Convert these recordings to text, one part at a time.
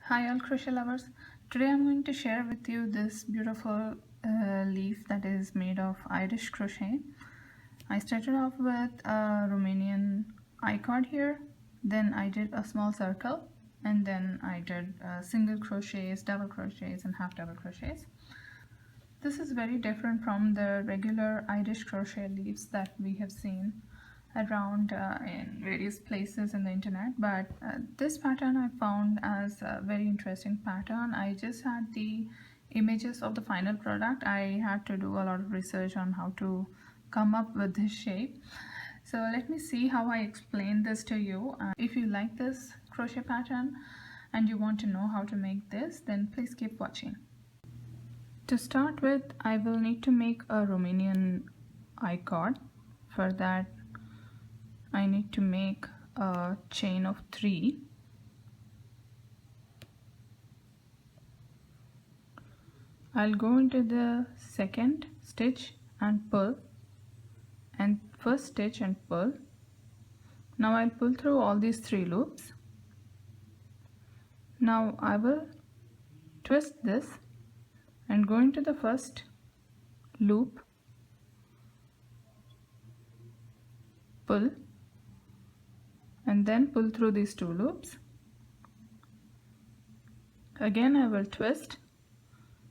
Hi all crochet lovers. Today I'm going to share with you this beautiful leaf that is made of Irish crochet. I started off with a Romanian I-cord here, then I did a small circle, and then I did single crochets, double crochets and half double crochets. This is very different from the regular Irish crochet leaves that we have seen around in various places in the internet, but this pattern I found as a very interesting pattern. I just had the images of the final product. I had to do a lot of research on how to come up with this shape. So let me see how I explain this to you. If you like this crochet pattern and you want to know how to make this, then please keep watching. To start with, I will need to make a Romanian I-cord. For that, I need to make a chain of 3. I'll go into the second stitch and pull, and first stitch and pull. Now I'll pull through all these 3 loops. Now I will twist this and go into the first loop, pull, and then pull through these 2 loops. Again I will twist.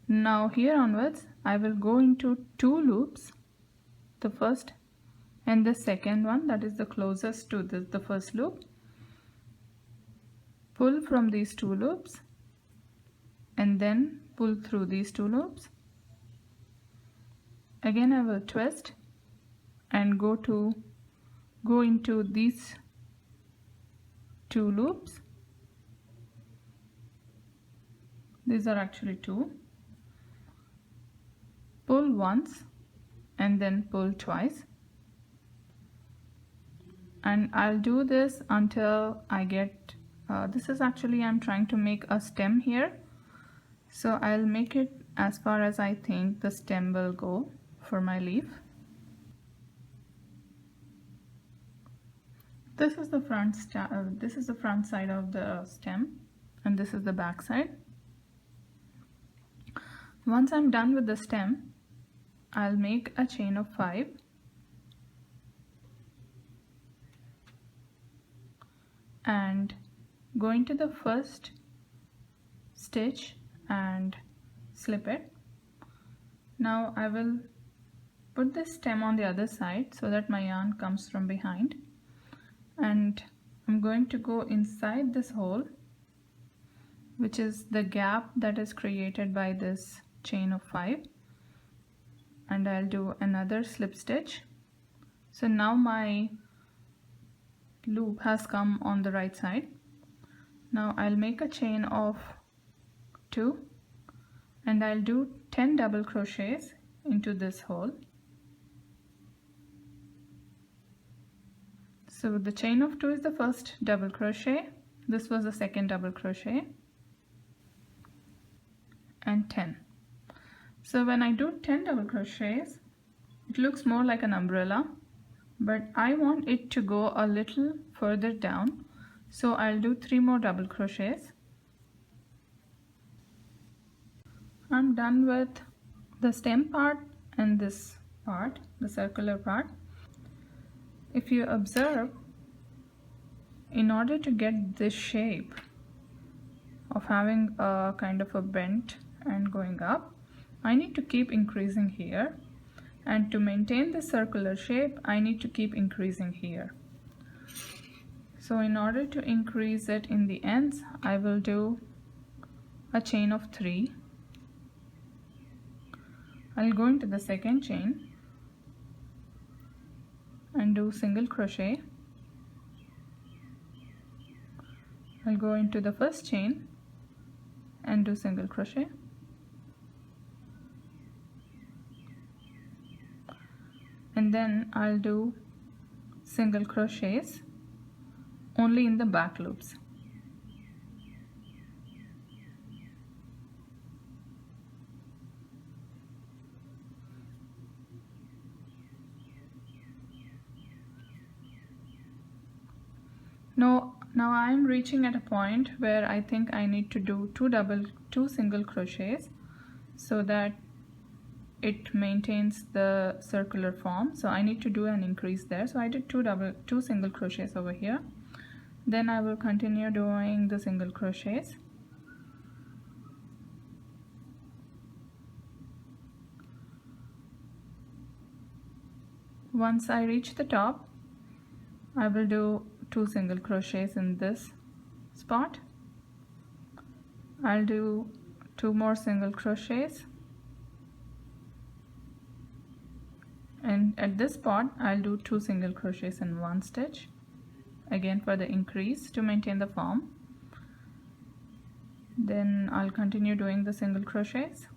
Now here onwards I will go into 2 loops, the first and the second one, that is the closest to the first loop. Pull from these 2 loops and then pull through these 2 loops. Again I will twist and go into these 2 loops. These are actually 2. Pull once and then pull twice, and I'll do this until I get this is actually, I'm trying to make a stem here, so I'll make it as far as I think the stem will go for my leaf. This is the front side of the stem, and this is the back side. Once I'm done with the stem, I'll make a chain of 5 and go into the first stitch and slip it. Now I will put the stem on the other side so that my yarn comes from behind, and I'm going to go inside this hole, which is the gap that is created by this chain of 5, and I'll do another slip stitch. So now my loop has come on the right side. Now I'll make a chain of 2 and I'll do 10 double crochets into this hole. So the chain of 2 is the first double crochet, this was the second double crochet, and 10. So when I do 10 double crochets, it looks more like an umbrella, but I want it to go a little further down, so I'll do 3 more double crochets. I'm done with the stem part and this part, the circular part. If you observe, in order to get this shape of having a kind of a bend and going up, I need to keep increasing here, and to maintain the circular shape I need to keep increasing here. So in order to increase it in the ends, I will do a chain of 3. I'll go into the second chain and do single crochet. I'll go into the first chain and do single crochet. And then I'll do single crochets only in the back loops. Now I'm reaching at a point where I think I need to do two single crochets so that it maintains the circular form. So I need to do an increase there. So I did two single crochets over here. Then I will continue doing the single crochets. Once I reach the top, I will do two single crochets in this spot. I'll do two more single crochets, and at this spot I'll do two single crochets in one stitch, again for the increase to maintain the form. Then I'll continue doing the single crochets.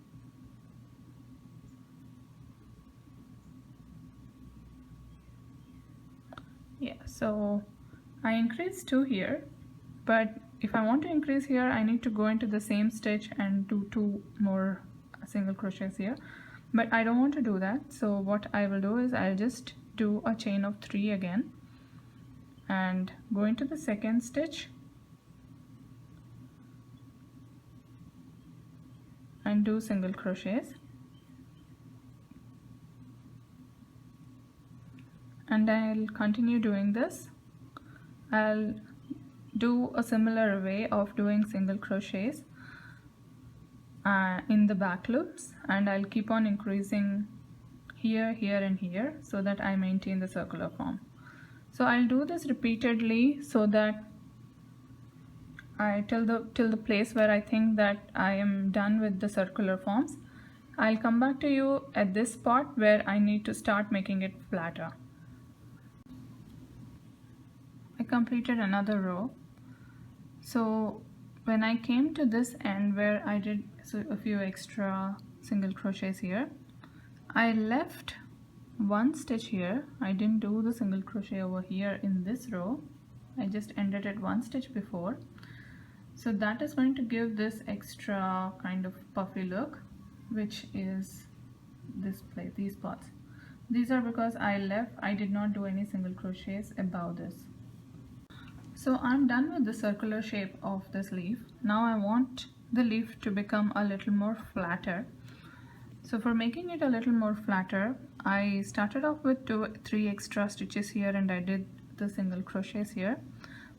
Yeah, so I increased two here, but if I want to increase here, I need to go into the same stitch and do two more single crochets here, but I don't want to do that. So what I will do is I'll just do a chain of 3 again and go into the second stitch and do single crochets, and I'll continue doing this. I'll do a similar way of doing single crochets in the back loops, and I'll keep on increasing here, here and here so that I maintain the circular form. So I'll do this repeatedly so that till the place where I think that I am done with the circular forms. I'll come back to you at this spot where I need to start making it flatter. I completed another row. So when I came to this end where I did a few extra single crochets here, I left one stitch here. I didn't do the single crochet over here in this row. I just ended at one stitch before. So that is going to give this extra kind of puffy look, which is this place, these spots. These are because I did not do any single crochets above this. So I'm done with the circular shape of this leaf. Now I want the leaf to become a little more flatter. So for making it a little more flatter, I started off with 3 extra stitches here and I did the single crochets here.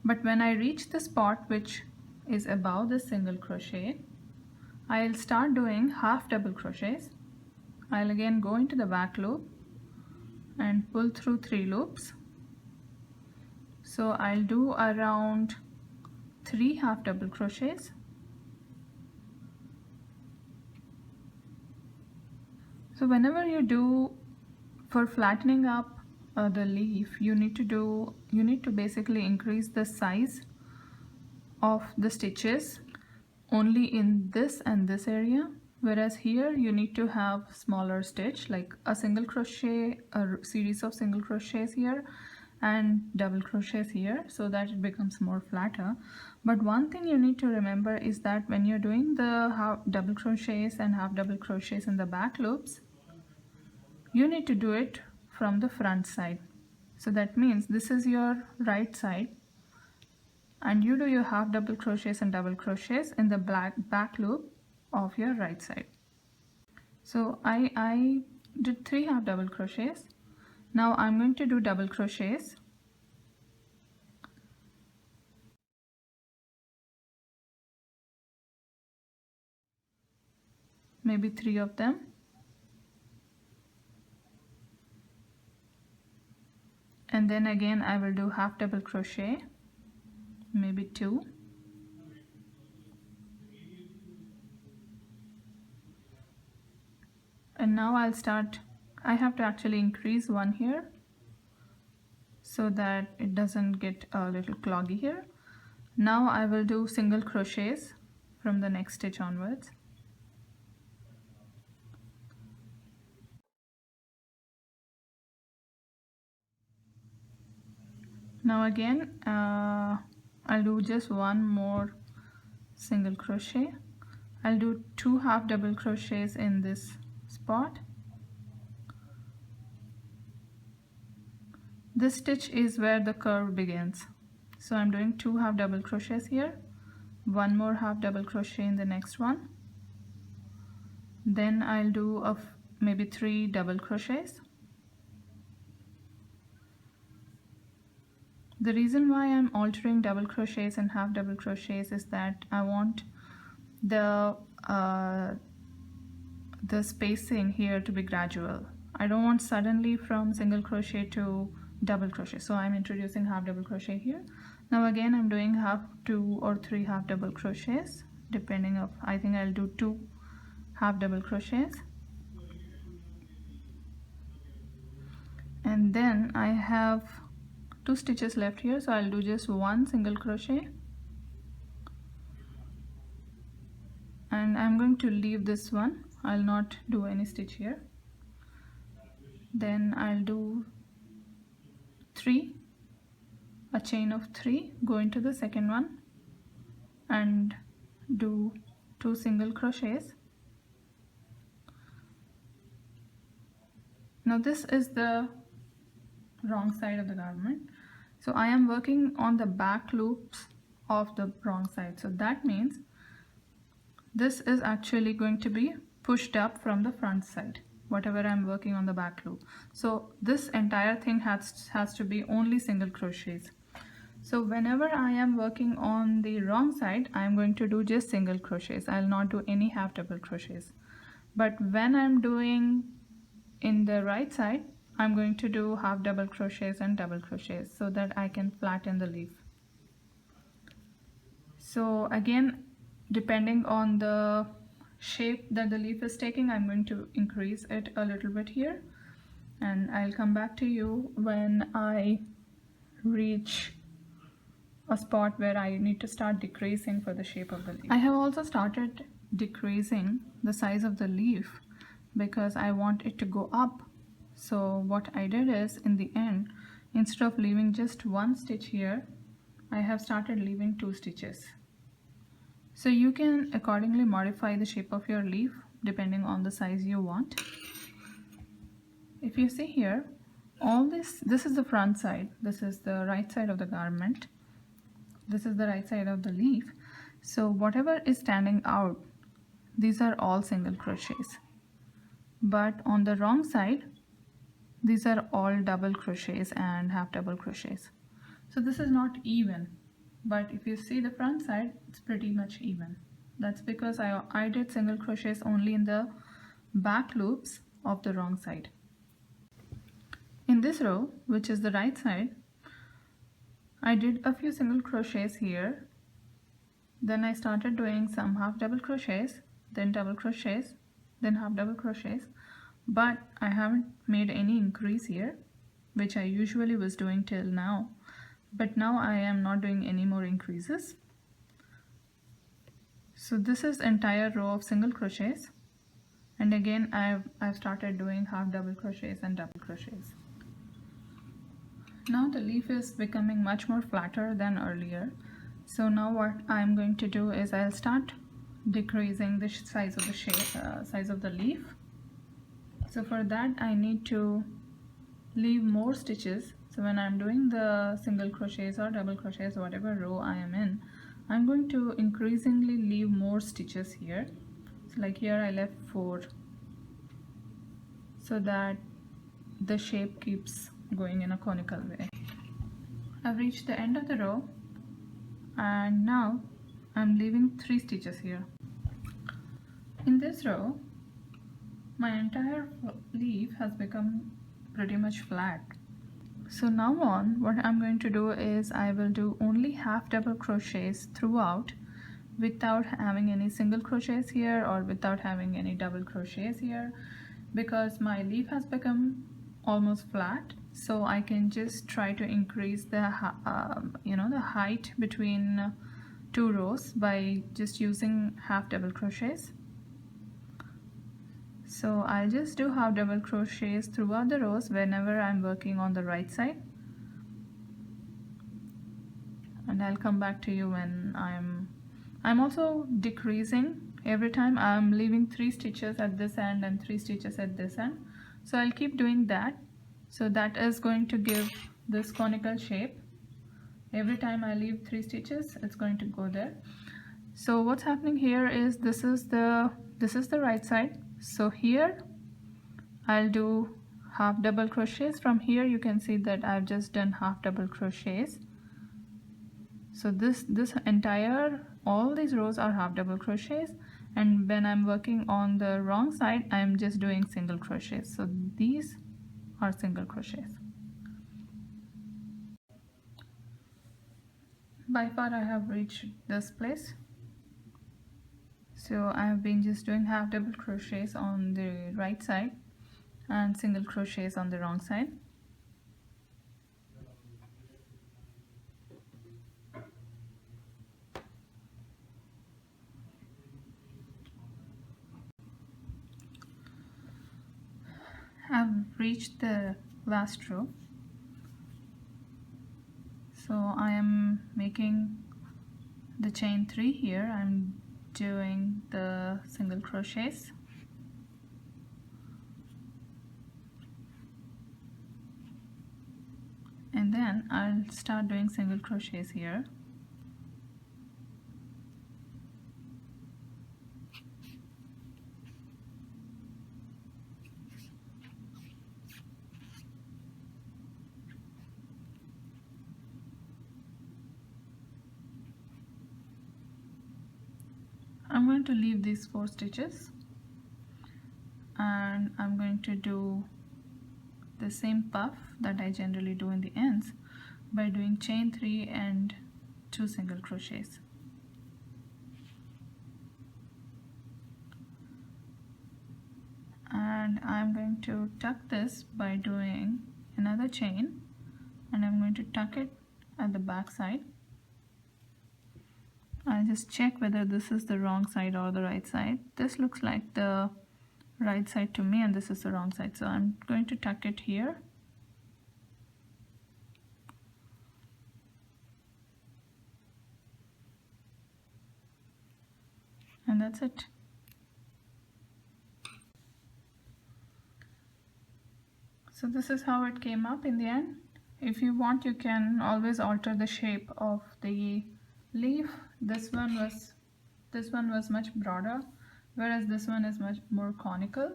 But when I reach the spot which is above the single crochet, I'll start doing half double crochets. I'll again go into the back loop and pull through 3 loops. So I'll do around 3 half double crochets. So whenever you do, for flattening up the leaf, you need to basically increase the size of the stitches only in this and this area, whereas here you need to have smaller stitch, like a single crochet, a series of single crochets here and double crochets here, so that it becomes more flatter. But one thing you need to remember is that when you're doing the double crochets and half double crochets in the back loops, you need to do it from the front side. So that means this is your right side and you do your half double crochets and double crochets in the back loop of your right side. So I did 3 half double crochets. Now I'm going to do double crochets. Maybe 3 of them. And then again I will do half double crochet, maybe 2. And now I'll start, I have to actually increase one here so that it doesn't get a little cloggy here. Now I will do single crochets from the next stitch onwards. Now again I'll do just one more single crochet. I'll do 2 half double crochets in this spot. This stitch is where the curve begins. So I'm doing 2 half double crochets here, 1 more half double crochet in the next one, then I'll do maybe 3 double crochets. The reason why I'm altering double crochets and half double crochets is that I want the spacing here to be gradual. I don't want suddenly from single crochet to double crochet, so I'm introducing half double crochet here. Now again I'm doing 2 or 3 half double crochets, depending of, I think I'll do 2 half double crochets, and then I have 2 stitches left here, so I'll do just 1 single crochet, and I'm going to leave this one. I'll not do any stitch here. Then I'll do 3, a chain of 3, go into the second one and do 2 single crochets. Now this is the wrong side of the garment, so I am working on the back loops of the wrong side, so that means this is actually going to be pushed up from the front side, whatever I'm working on the back loop. So this entire thing has to be only single crochets. So whenever I am working on the wrong side, I'm going to do just single crochets. I'll not do any half double crochets. But when I'm doing in the right side, I'm going to do half double crochets and double crochets so that I can flatten the leaf. So again, depending on the shape that the leaf is taking, I'm going to increase it a little bit here, and I'll come back to you when I reach a spot where I need to start decreasing for the shape of the leaf. I have also started decreasing the size of the leaf because I want it to go up. So what I did is, in the end, instead of leaving just 1 stitch here, I have started leaving 2 stitches. So you can accordingly modify the shape of your leaf depending on the size you want. If you see here, this is the front side, this is the right side of the garment, this is the right side of the leaf. So whatever is standing out, these are all single crochets. But on the wrong side, these are all double crochets and half double crochets. So this is not even. But if you see the front side, it's pretty much even. That's because I did single crochets only in the back loops of the wrong side. In this row, which is the right side, I did a few single crochets here. Then I started doing some half double crochets, then double crochets, then half double crochets. But I haven't made any increase here, which I usually was doing till now. But now I am not doing any more increases. So this is entire row of single crochets, and again I've started doing half double crochets and double crochets. Now the leaf is becoming much more flatter than earlier. So now what I'm going to do is I'll start decreasing the size of the size of the leaf. So for that I need to leave more stitches. So when I'm doing the single crochets or double crochets, whatever row I am in, I'm going to increasingly leave more stitches here. So like here I left 4, so that the shape keeps going in a conical way. I've reached the end of the row, and now I'm leaving 3 stitches here. In this row, my entire leaf has become pretty much flat. So now on, what I'm going to do is I will do only half double crochets throughout, without having any single crochets here or without having any double crochets here, because my leaf has become almost flat. So I can just try to increase the the height between 2 rows by just using half double crochets. So I'll just do half double crochets throughout the rows whenever I'm working on the right side, and I'll come back to you when I'm also decreasing. Every time I'm leaving 3 stitches at this end and 3 stitches at this end, so I'll keep doing that. So that is going to give this conical shape. Every time I leave 3 stitches, it's going to go there. So what's happening here is this is the right side. So here I'll do half double crochets. From here you can see that I've just done half double crochets. So this entire, all these rows are half double crochets, and when I'm working on the wrong side, I'm just doing single crochets. So these are single crochets. By far I have reached this place. So I have been just doing half double crochets on the right side and single crochets on the wrong side. I've reached the last row. So I am making the chain 3 here. I'm doing the single crochets. And then I'll start doing single crochets here. I'm going to leave these 4 stitches and I'm going to do the same puff that I generally do in the ends by doing chain 3 and 2 single crochets. And I'm going to tuck this by doing another chain, and I'm going to tuck it at the back side. I'll just check whether this is the wrong side or the right side. This looks like the right side to me, and this is the wrong side, so I'm going to tuck it here. And that's it. So this is how it came up in the end. If you want, you can always alter the shape of the leaf. This one was much broader, whereas this one is much more conical.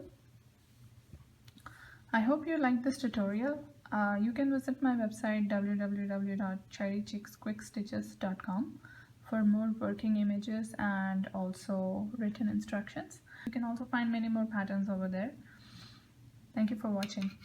I hope you liked this tutorial. You can visit my website www.cherrychicksquickstitches.com for more working images and also written instructions. You can also find many more patterns over there. Thank you for watching.